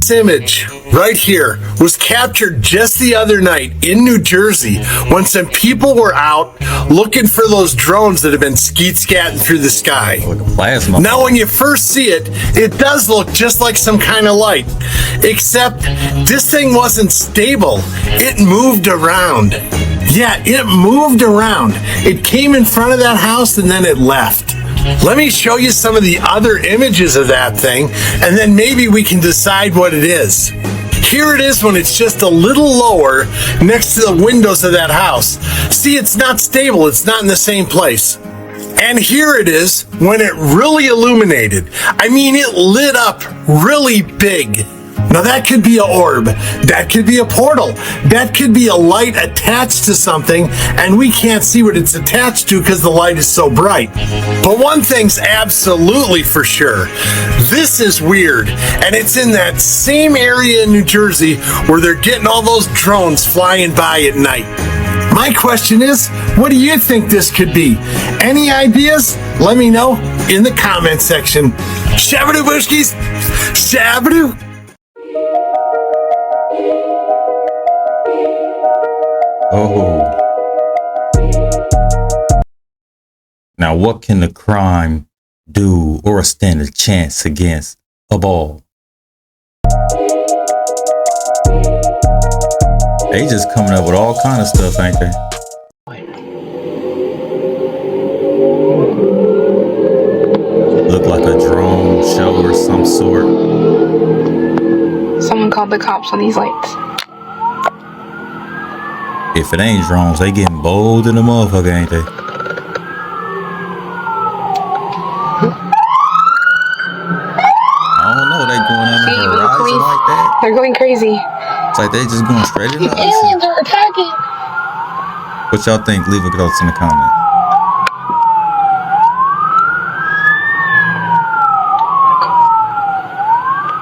This image right here was captured just the other night in New Jersey when some people were out looking for those drones that have been skeet-scatting through the sky. Like a plasma. Now, when you first see it, it does look just like some kind of light, except this thing wasn't stable. It moved around. Yeah, it moved around. It came in front of that house and then it left. Let me show you some of the other images of that thing, and then maybe we can decide what it is. Here it is when it's just a little lower next to the windows of that house. See, it's not stable. It's not in the same place. And here it is when it really illuminated. I mean, it lit up really big. Now that could be an orb, that could be a portal, that could be a light attached to something, and we can't see what it's attached to because the light is so bright. But one thing's absolutely for sure, this is weird, and it's in that same area in New Jersey where they're getting all those drones flying by at night. My question is, what do you think this could be? Any ideas? Let me know in the comment section. Shabadoo Bushkies, Shabadoo. Oh. Now, what can the crime do or stand a chance against a ball? They just coming up with all kind of stuff, ain't they? Look like a drone show or some sort. Someone called the cops on these lights. If it ain't drones, they getting bold in the motherfucker, ain't they? I don't know, they going on the horizon like that. They're going crazy. It's like they just going straight in the ocean. Aliens are attacking. What y'all think? Leave a thoughts in the comments.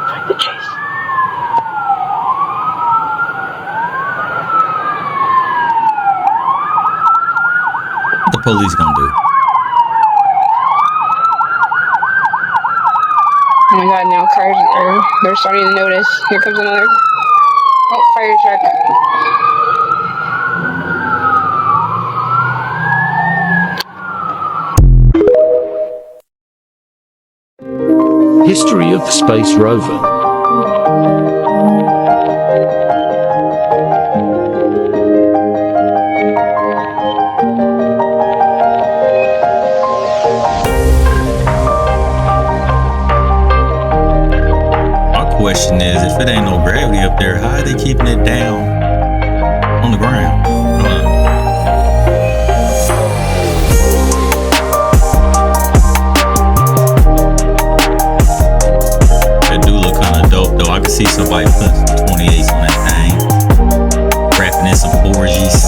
Fight the chase. What the police gonna do? Oh my god, now cars they're starting to notice. Here comes another. Oh, fire truck. History of the Space Rover. Question is, if it ain't no gravity up there, how are they keeping it down on the ground? That do look kind of dope though. I can see somebody putting some 28s on that thing, wrapping in some 4Gs.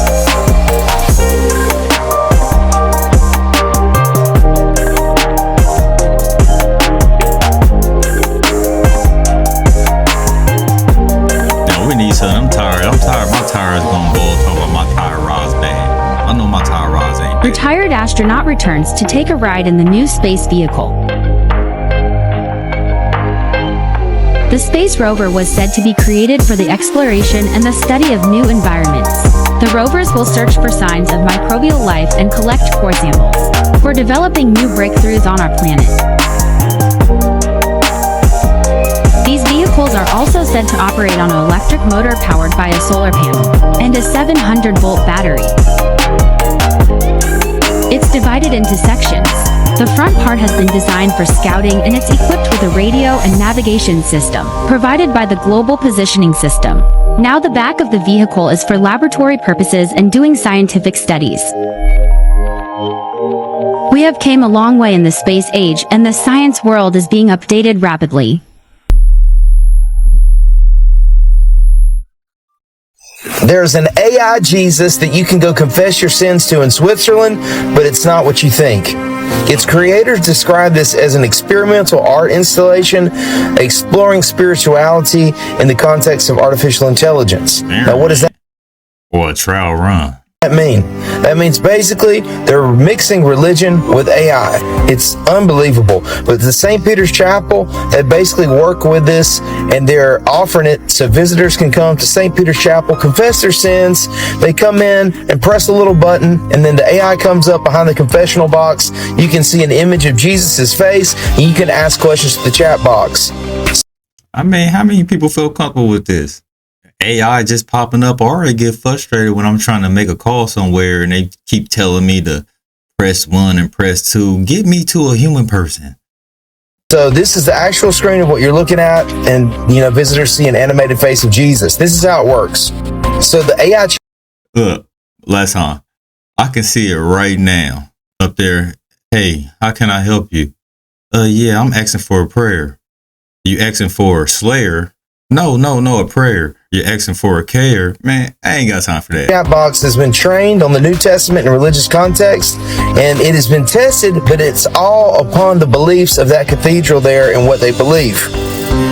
I'm tired. My tires gonna go talking about my tire rod's bad. I know my tire rods ain't bad. Retired astronaut returns to take a ride in the new space vehicle. The space rover was said to be created for the exploration and the study of new environments. The rovers will search for signs of microbial life and collect core samples for developing new breakthroughs on our planet. These vehicles are also said to operate on an electric motor powered by a solar panel and a 700-volt battery. It's divided into sections. The front part has been designed for scouting and it's equipped with a radio and navigation system provided by the Global Positioning System. Now the back of the vehicle is for laboratory purposes and doing scientific studies. We have came a long way in the space age and the science world is being updated rapidly. There's an AI Jesus that you can go confess your sins to in Switzerland, but it's not what you think. Its creators describe this as an experimental art installation exploring spirituality in the context of artificial intelligence. Now, what is that? Or a trial run. That mean? That means basically they're mixing religion with AI. It's unbelievable. But the St. Peter's Chapel, they basically work with this, and they're offering it so visitors can come to St. Peter's Chapel, confess their sins. They come in and press a little button, and then the AI comes up behind the confessional box. You can see an image of Jesus' face, and you can ask questions to the chat box. I mean, how many people feel comfortable with this? AI just popping up. I already get frustrated when I'm trying to make a call somewhere and they keep telling me to press 1 and press 2. Get me to a human person. So this is the actual screen of what you're looking at, and visitors see an animated face of Jesus. This is how it works. So the AI Look, last time, I can see it right now up there. Hey, how can I help you? Yeah, I'm asking for a prayer. You asking for a slayer? No, a prayer. You're asking for a care. Man, I ain't got time for that. chat box has been trained on the New Testament in religious context, and it has been tested, but it's all upon the beliefs of that cathedral there and what they believe.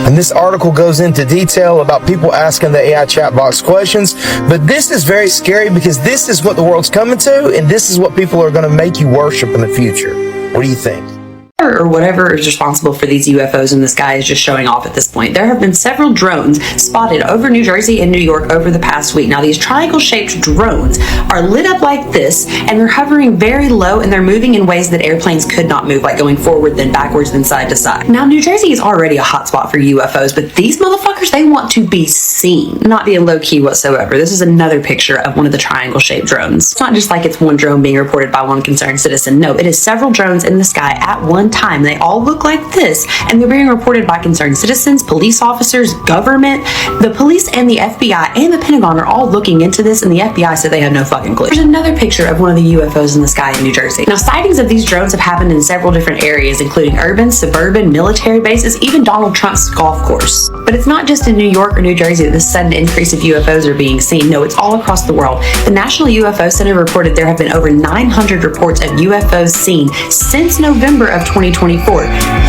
And this article goes into detail about people asking the AI chat box questions, but this is very scary because this is what the world's coming to, and this is what people are going to make you worship in the future. What do you think? Or whatever is responsible for these UFOs in the sky is just showing off at this point. There have been several drones spotted over New Jersey and New York over the past week. Now, these triangle-shaped drones are lit up like this, and they're hovering very low, and they're moving in ways that airplanes could not move, like going forward, then backwards, then side to side. Now, New Jersey is already a hotspot for UFOs, but these motherfuckers, they want to be seen, not being low-key whatsoever. This is another picture of one of the triangle-shaped drones. It's not just like it's one drone being reported by one concerned citizen. No, it is several drones in the sky at one time. They all look like this, and they're being reported by concerned citizens, police officers, government. The police and the FBI and the Pentagon are all looking into this, and the FBI said they have no fucking clue. There's another picture of one of the UFOs in the sky in New Jersey. Now, sightings of these drones have happened in several different areas, including urban, suburban, military bases, even Donald Trump's golf course. But it's not just in New York or New Jersey that this sudden increase of UFOs are being seen. No, it's all across the world. The National UFO Center reported there have been over 900 reports of UFOs seen since November of 2024.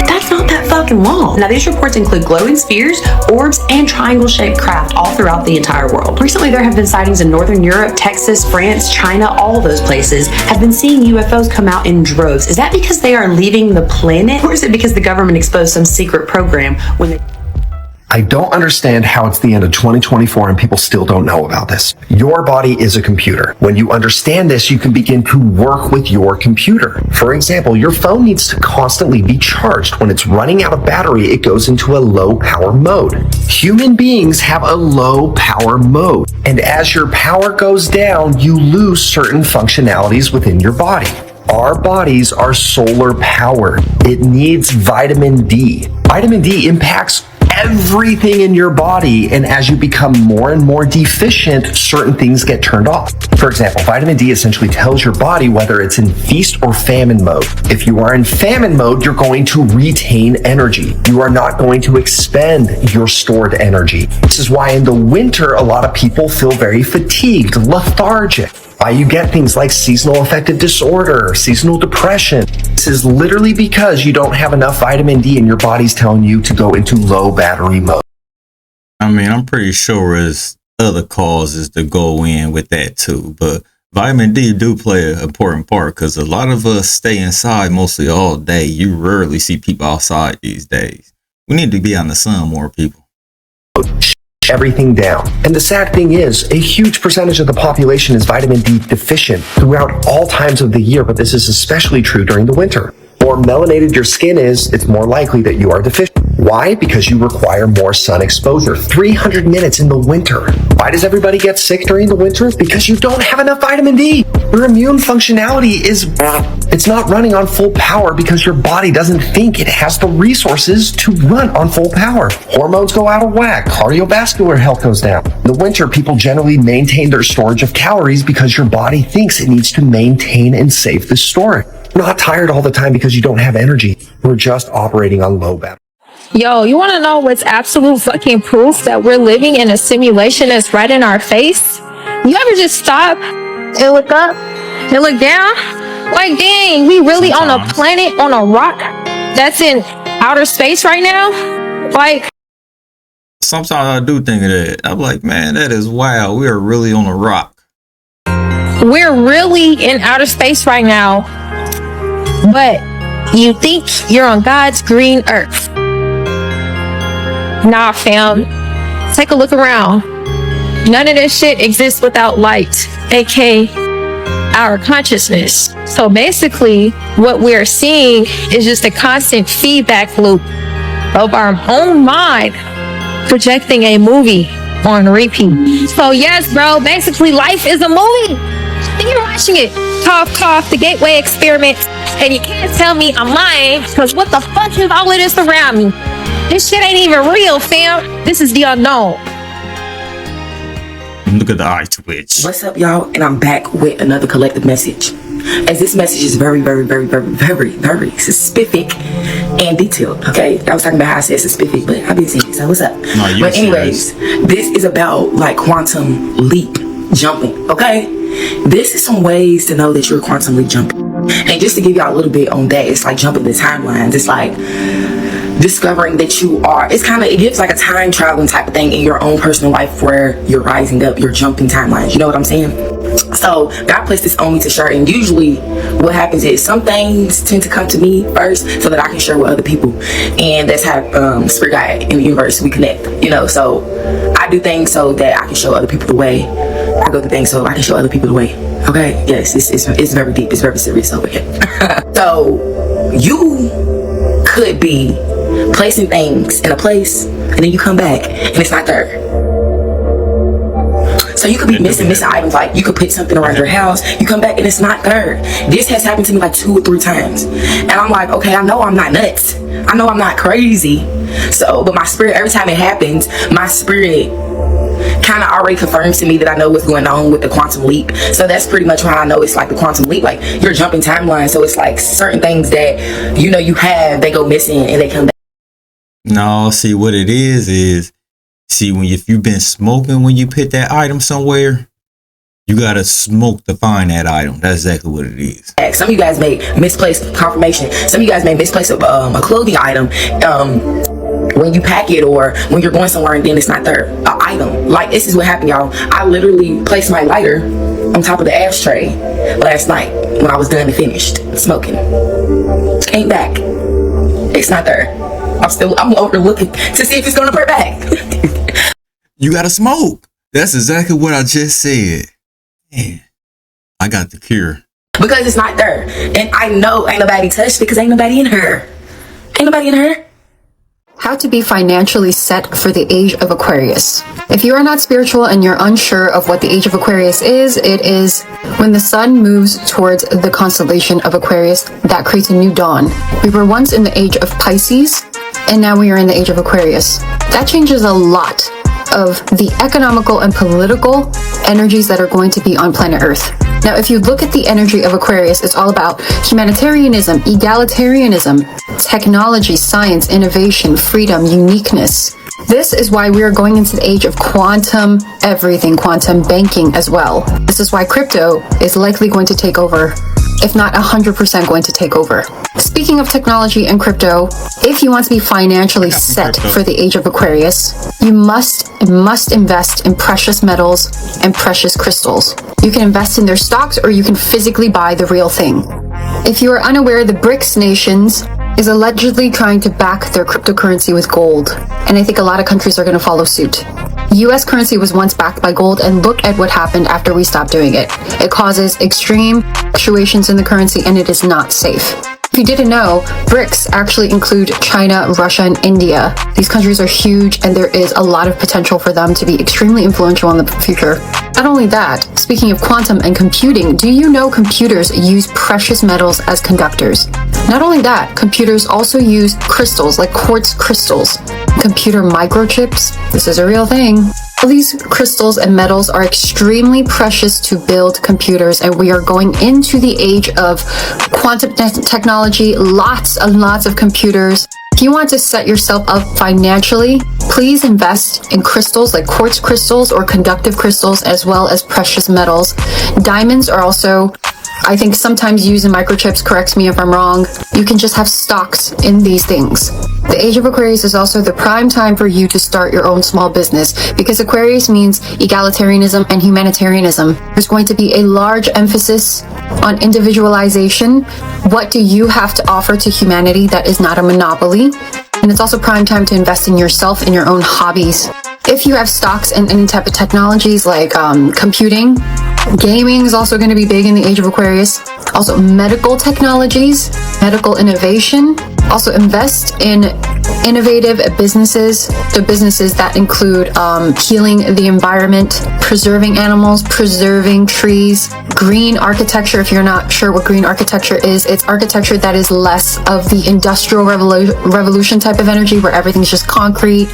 That's not that fucking long. Now, these reports include glowing spheres, orbs, and triangle-shaped craft all throughout the entire world. Recently, there have been sightings in Northern Europe, Texas, France, China. All those places have been seeing UFOs come out in droves. Is that because they are leaving the planet, or is it because the government exposed some secret program when they... I don't understand how it's the end of 2024 and people still don't know about this. Your body is a computer. When you understand this, you can begin to work with your computer. For example, your phone needs to constantly be charged. When it's running out of battery, it goes into a low power mode. Human beings have a low power mode. And as your power goes down, you lose certain functionalities within your body. Our bodies are solar powered. It needs vitamin D. Vitamin D impacts everything in your body, and as you become more and more deficient, certain things get turned off. For example, vitamin D essentially tells your body whether it's in feast or famine mode. If you are in famine mode, you're going to retain energy. You are not going to expend your stored energy. This is why in the winter, a lot of people feel very fatigued, lethargic. Why you get things like seasonal affective disorder, seasonal depression. This is literally because you don't have enough vitamin D and your body's telling you to go into low battery mode. I mean, I'm pretty sure there's other causes to go in with that too, but vitamin D do play an important part because a lot of us stay inside mostly all day. You rarely see people outside these days. We need to be on the sun more, people. Everything down. And the sad thing is, a huge percentage of the population is vitamin D deficient throughout all times of the year, but this is especially true during the winter. The more melanated your skin is, it's more likely that you are deficient. Why? Because you require more sun exposure. 300 minutes in the winter. Why does everybody get sick during the winter? Because you don't have enough vitamin D. Your immune functionality it's not running on full power because your body doesn't think it has the resources to run on full power. Hormones go out of whack. Cardiovascular health goes down. In the winter, people generally maintain their storage of calories because your body thinks it needs to maintain and save the storage. You're not tired all the time because you don't have energy. We're just operating on low battery. Yo, you want to know what's absolute fucking proof that we're living in a simulation that's right in our face? You ever just stop and look up and look down? Like, dang, we really on a planet, on a rock that's in outer space right now? Like, sometimes I do think of that. I'm like, man, that is wild. We are really on a rock. we're really in outer space right now, but you think you're on God's green earth. Nah, fam. Take a look around. None of this shit exists without light, aka our consciousness. So basically, what we're seeing is just a constant feedback loop of our own mind projecting a movie on repeat. So yes, bro, basically life is a movie. And you're watching it. Cough, cough, the Gateway Experiment. And you can't tell me I'm lying, because what the fuck is all of this around me? This shit ain't even real, fam. This is the unknown. Look at the eye twitch. What's up, y'all? And I'm back with another collective message. As this message is very specific and detailed, okay? I was talking about how I said specific, but I've been saying it, so what's up? No, but anyways, this is about like quantum leap jumping, okay? This is some ways to know that you're quantum leap jumping. And just to give y'all a little bit on that, it's like jumping the timelines. It's like discovering that you are, it gives like a time traveling type of thing in your own personal life where you're rising up, you're jumping timelines. You know what I'm saying? So God placed this on me to share, and usually what happens is some things tend to come to me first so that I can share with other people, and that's how Spirit Guide in the universe we connect, you know. So I do things so that I can show other people the way. I go through things so I can show other people the way. Okay, yes, it's very deep, it's very serious over here. So you could be placing things in a place and then you come back and it's not there. So you could be missing items, like you could put something around your house, you come back and it's not there. This has happened to me like 2 or 3 times. And I'm like, okay, I know I'm not nuts. I know I'm not crazy. So, but my spirit, every time it happens, my spirit kind of already confirms to me that I know what's going on with the quantum leap. So that's pretty much how I know it's like the quantum leap. Like you're jumping timelines. So it's like certain things that, you know, you have, they go missing and they come back. No, see what it is see, if you've been smoking when you put that item somewhere, you gotta smoke to find that item. That's exactly what it is. Some of you guys may misplace confirmation. Some of you guys may misplace a clothing item when you pack it, or when you're going somewhere and then it's not there. An item. Like this is what happened, y'all. I literally placed my lighter on top of the ashtray last night when I was done and finished smoking. Came back. It's not there. I'm overlooking to see if it's gonna put back. You gotta smoke. That's exactly what I just said. Man, I got the cure. Because it's not there. And I know ain't nobody touched it because ain't nobody in her. Ain't nobody in her. How to be financially set for the age of Aquarius. If you are not spiritual and you're unsure of what the age of Aquarius is, it is when the sun moves towards the constellation of Aquarius that creates a new dawn. We were once in the age of Pisces, and now we are in the age of Aquarius. That changes a lot of the economical and political energies that are going to be on planet Earth. Now, if you look at the energy of Aquarius, it's all about humanitarianism, egalitarianism, technology, science, innovation, freedom, uniqueness. This is why we are going into the age of quantum everything, quantum banking as well. This is why crypto is likely going to take over, if not 100% going to take over. Speaking of technology and crypto, if you want to be financially set for the age of Aquarius, you must invest in precious metals and precious crystals. You can invest in their stocks, or you can physically buy the real thing. If you are unaware, the BRICS nations is allegedly trying to back their cryptocurrency with gold, and I think a lot of countries are going to follow suit. US currency was once backed by gold, and look at what happened after we stopped doing it. It causes extreme fluctuations in the currency, and it is not safe. If you didn't know, BRICS actually include China, Russia, and India. These countries are huge, and there is a lot of potential for them to be extremely influential in the future. Not only that, speaking of quantum and computing, do you know computers use precious metals as conductors? Not only that, computers also use crystals, like quartz crystals. Computer microchips, this is a real thing. All these crystals and metals are extremely precious to build computers, and we are going into the age of quantum technology, lots and lots of computers. If you want to set yourself up financially, please invest in crystals like quartz crystals or conductive crystals, as well as precious metals. Diamonds are also, I think, sometimes used in microchips. Correct me if I'm wrong. You can just have stocks in these things. The age of Aquarius is also the prime time for you to start your own small business, because Aquarius means egalitarianism and humanitarianism. There's going to be a large emphasis on individualization. What do you have to offer to humanity that is not a monopoly? And it's also prime time to invest in yourself and your own hobbies. If you have stocks in any type of technologies like computing, gaming is also going to be big in the age of Aquarius. Also medical technologies, medical innovation. Also invest in innovative businesses, the businesses that include healing the environment, preserving animals, preserving trees, green architecture. If you're not sure what green architecture is, it's architecture that is less of the industrial revolution type of energy where everything's just concrete.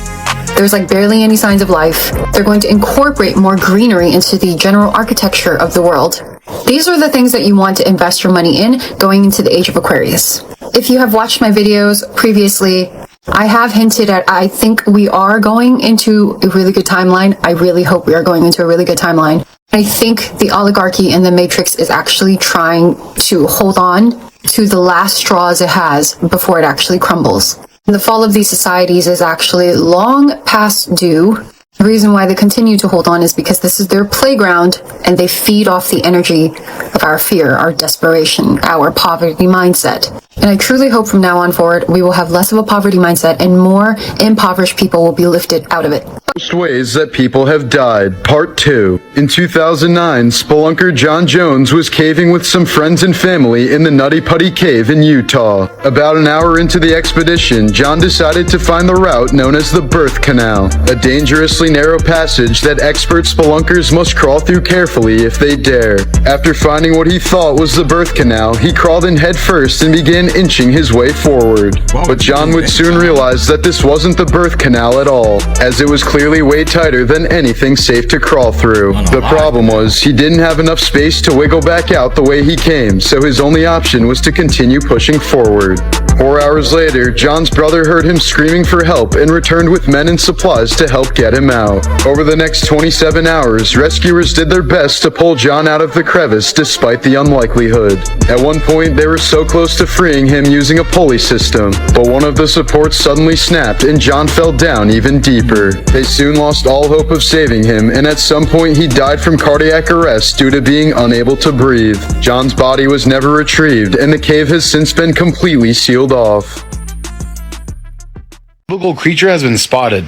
There's like barely any signs of life. They're going to incorporate more greenery into the general architecture of the world. These are the things that you want to invest your money in going into the age of Aquarius. If you have watched my videos previously, I have hinted at, I think we are going into a really good timeline. I really hope we are going into a really good timeline. I think the oligarchy and the matrix is actually trying to hold on to the last straws it has before it actually crumbles. The fall of these societies is actually long past due. The reason why they continue to hold on is because this is their playground and they feed off the energy of our fear, our desperation, our poverty mindset. And I truly hope from now on forward, we will have less of a poverty mindset and more impoverished people will be lifted out of it. Most ways that people have died, part 2. In 2009, spelunker John Jones was caving with some friends and family in the Nutty Putty Cave in Utah. About an hour into the expedition, John decided to find the route known as the Birth Canal, a dangerously narrow passage that expert spelunkers must crawl through carefully if they dare. After finding what he thought was the Birth Canal, he crawled in head first and began inching his way forward. But John would soon realize that this wasn't the Birth Canal at all, as it was clearly way tighter than anything safe to crawl through. The problem was, he didn't have enough space to wiggle back out the way he came, so his only option was to continue pushing forward. 4 hours later, John's brother heard him screaming for help and returned with men and supplies to help get him out. Over the next 27 hours, rescuers did their best to pull John out of the crevice despite the unlikelihood. At one point, they were so close to freeing him using a pulley system, but one of the supports suddenly snapped and John fell down even deeper. They soon lost all hope of saving him, and at some point he died from cardiac arrest due to being unable to breathe. John's body was never retrieved, and the cave has since been completely sealed off. Biblical creature has been spotted.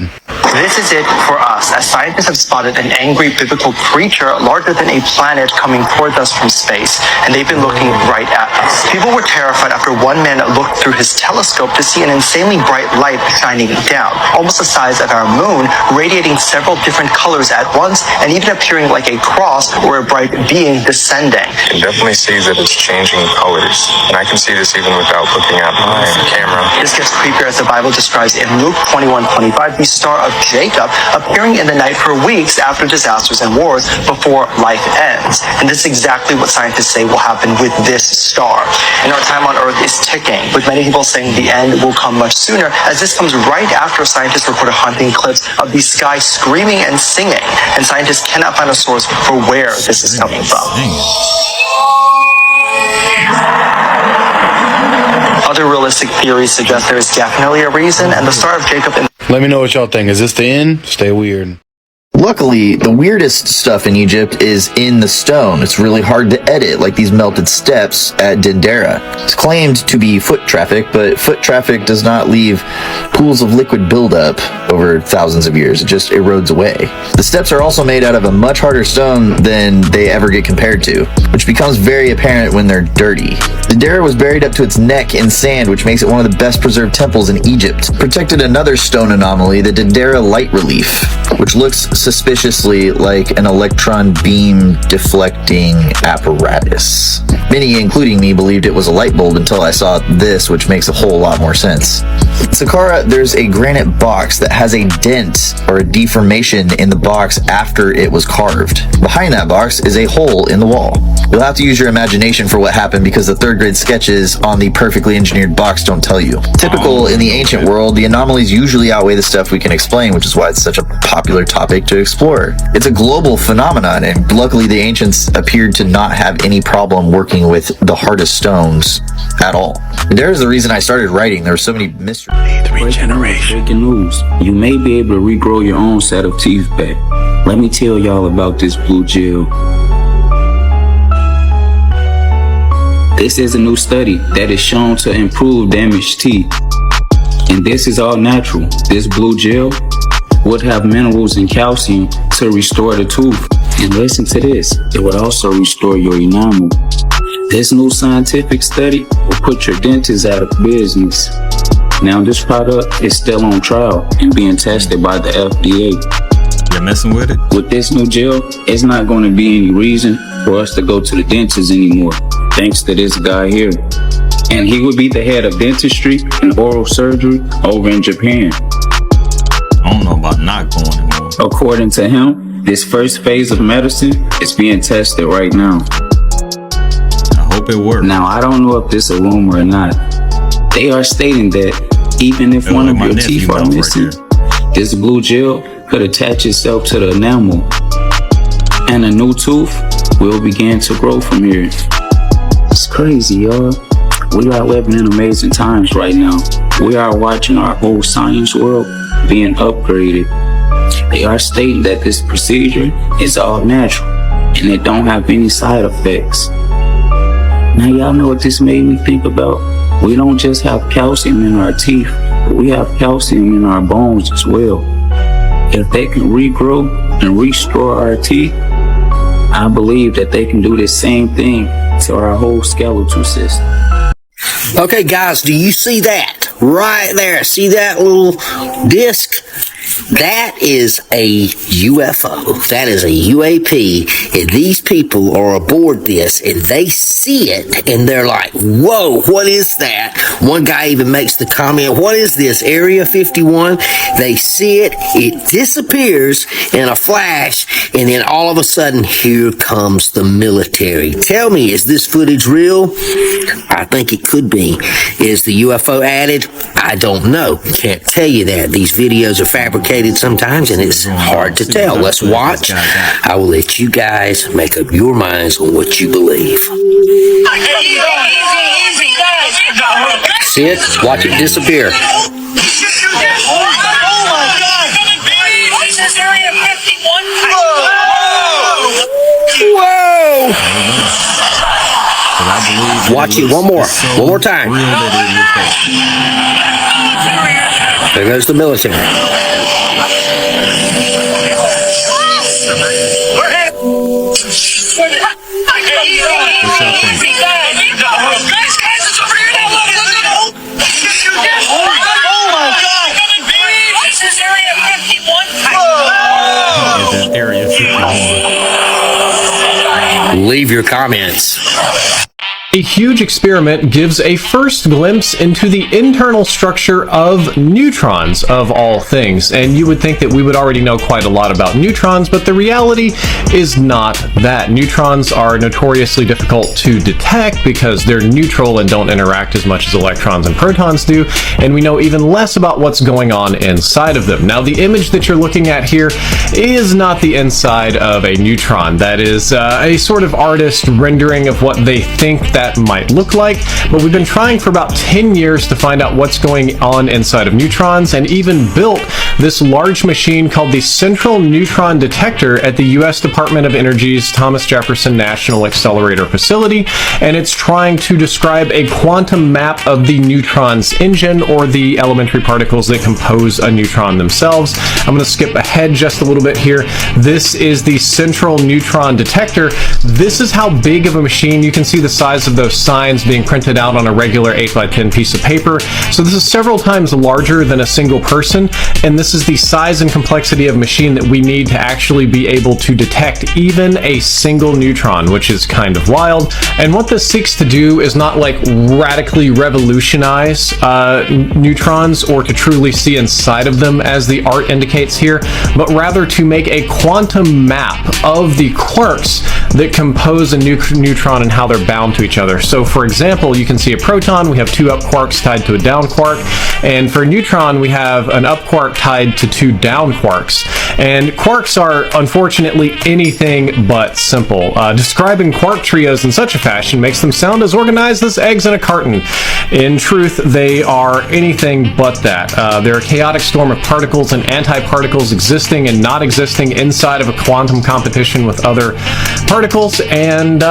This is it for us, as scientists have spotted an angry biblical creature larger than a planet coming towards us from space, and they've been looking right at us. People were terrified after one man looked through his telescope to see an insanely bright light shining down, almost the size of our moon, radiating several different colors at once, and even appearing like a cross or a bright being descending. You can definitely see that it's changing colors, and I can see this even without looking at my camera. This gets creepier as the Bible describes in Luke 21:25, the star of Jacob appearing in the night for weeks after disasters and wars before life ends. And this is exactly what scientists say will happen with this star. And our time on Earth is ticking, with many people saying the end will come much sooner, as this comes right after scientists reported haunting clips of the sky screaming and singing, and scientists cannot find a source for where this is coming from. Other realistic theories suggest there is definitely a reason, and the Star of Jacob... Let me know what y'all think. Is this the end? Stay weird. Luckily, the weirdest stuff in Egypt is in the stone. It's really hard to edit, like these melted steps at Dendera. It's claimed to be foot traffic, but foot traffic does not leave pools of liquid buildup over thousands of years. It just erodes away. The steps are also made out of a much harder stone than they ever get compared to, which becomes very apparent when they're dirty. Dendera was buried up to its neck in sand, which makes it one of the best preserved temples in Egypt. Protected another stone anomaly, the Dendera light relief, which looks suspiciously like an electron beam deflecting apparatus. Many, including me, believed it was a light bulb until I saw this, which makes a whole lot more sense. In Saqqara, there's a granite box that has a dent or a deformation in the box after it was carved. Behind that box is a hole in the wall. You'll have to use your imagination for what happened because the third grade sketches on the perfectly engineered box don't tell you. Typical in the ancient world, the anomalies usually outweigh the stuff we can explain, which is why it's such a popular topic to explore. It's a global phenomenon, and luckily the ancients appeared to not have any problem working working with the hardest stones at all. There's the reason I started writing. There were so many mysteries. Breaking news. You may be able to regrow your own set of teeth back. Let me tell y'all about this blue gel. This is a new study that is shown to improve damaged teeth. And this is all natural. This blue gel would have minerals and calcium to restore the tooth. And listen to this, it would also restore your enamel. This new scientific study will put your dentist out of business. Now this product is still on trial and being tested by the FDA. You're messing with it? With this new gel, it's not going to be any reason for us to go to the dentist anymore, thanks to this guy here. And he would be the head of dentistry and oral surgery over in Japan. I don't know about not going anymore. According to him, this first phase of medicine is being tested right now. I hope it works. Now, I don't know if this is a rumor or not. They are stating that even if one of your teeth are missing, this blue gel could attach itself to the enamel, and a new tooth will begin to grow from here. It's crazy, y'all. We are living in amazing times right now. We are watching our whole science world being upgraded. They are stating that this procedure is all natural and it don't have any side effects. Now y'all know what this made me think about? We don't just have calcium in our teeth, but we have calcium in our bones as well. If they can regrow and restore our teeth, I believe that they can do the same thing to our whole skeletal system. Okay, guys, do you see that? Right there. See that little disc? That is a UFO. That is a UAP. And these people are aboard this and they see it and they're like, whoa, what is that? One guy even makes the comment, what is this, Area 51? They see it, it disappears in a flash, and then all of a sudden, here comes the military. Tell me, is this footage real? I think it could be. Is the UFO added? I don't know. Can't tell you that. These videos are fabricated sometimes, and it's hard to tell. Let's watch. I will let you guys make up your minds on what you believe. See it? Watch it disappear. Whoa! Watch it one more time. There goes the military. Leave your comments. A huge experiment gives a first glimpse into the internal structure of neutrons, of all things. And you would think that we would already know quite a lot about neutrons, but the reality is not that. Neutrons are notoriously difficult to detect because they're neutral and don't interact as much as electrons and protons do, and we know even less about what's going on inside of them. Now, the image that you're looking at here is not the inside of a neutron. That is a sort of artist rendering of what they think that might look like, but we've been trying for about 10 years to find out what's going on inside of neutrons, and even built this large machine called the Central Neutron Detector at the U.S. Department of Energy's Thomas Jefferson National Accelerator Facility, and it's trying to describe a quantum map of the neutron's engine, or the elementary particles that compose a neutron themselves. I'm going to skip ahead just a little bit here. This is the Central Neutron Detector. This is how big of a machine. You can see the size of those signs being printed out on a regular 8x10 piece of paper. So this is several times larger than a single person, and this is the size and complexity of machine that we need to actually be able to detect even a single neutron, which is kind of wild. And what this seeks to do is not like radically revolutionize neutrons, or to truly see inside of them as the art indicates here, but rather to make a quantum map of the quarks that compose a neutron and how they're bound to each other. So for example, you can see a proton, we have 2 up quarks tied to a down quark, and for a neutron we have an up quark tied to 2 down quarks. And quarks are unfortunately anything but simple. Describing quark trios in such a fashion makes them sound as organized as eggs in a carton. In truth, they are anything but that. They're a chaotic storm of particles and antiparticles existing and not existing inside of a quantum competition with other particles. And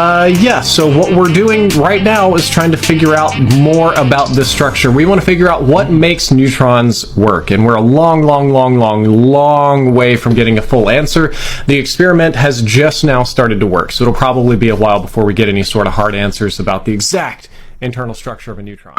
so what we're doing right now is trying to figure out more about this structure. We want to figure out what makes neutrons work, and we're a long way from getting a full answer. The experiment has just now started to work, so it'll probably be a while before we get any sort of hard answers about the exact internal structure of a neutron.